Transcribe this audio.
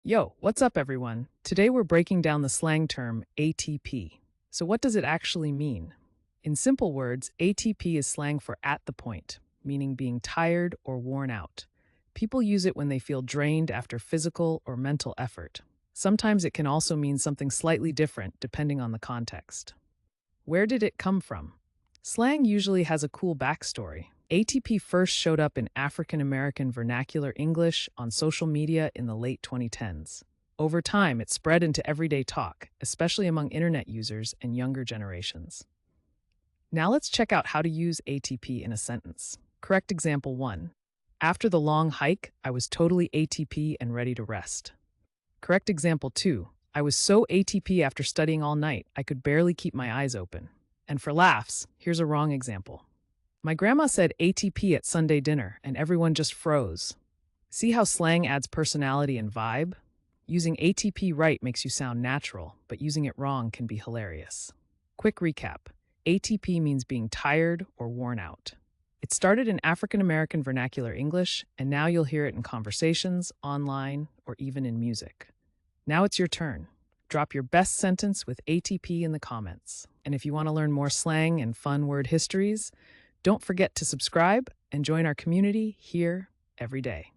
Yo, what's up, everyone? Today we're breaking down the slang term ATP. So, what does it actually mean? In simple words, ATP is slang for at the point, meaning being tired or worn out. People use it when they feel drained after physical or mental effort. Sometimes it can also mean something slightly different depending on the context. Where did it come from? Slang usually has a cool backstory. ATP first showed up in African American vernacular English on social media in the late 2010s. Over time, it spread into everyday talk, especially among internet users and younger generations. Now let's check out how to use ATP in a sentence. Correct example 1. After the long hike, I was totally ATP and ready to rest. Correct example 2. I was so ATP after studying all night, I could barely keep my eyes open. And for laughs, here's a wrong example. My grandma said ATP at Sunday dinner, and everyone just froze. See how slang adds personality and vibe? Using ATP right makes you sound natural, but using it wrong can be hilarious. Quick recap. ATP means being tired or worn out. It started in African American vernacular English, and now you'll hear it in conversations, online, or even in music. Now it's your turn. Drop your best sentence with ATP in the comments. And if you want to learn more slang and fun word histories, don't forget to subscribe and join our community here every day.